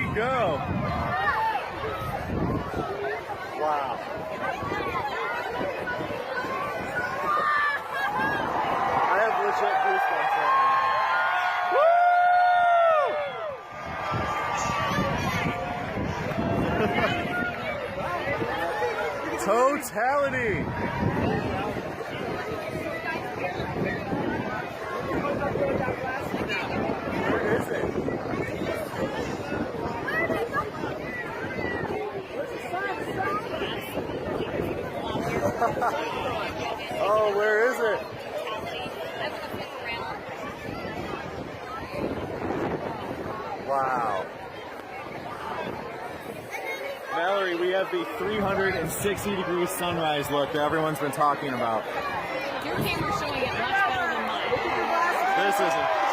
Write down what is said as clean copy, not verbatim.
you go. Wow. I have legit goosebumps right now. Totality. Where is it? Oh, where is it? Wow. Mallory, we have the 360-degree sunrise look that everyone's been talking about. Your camera's showing it much better than mine. This isn't.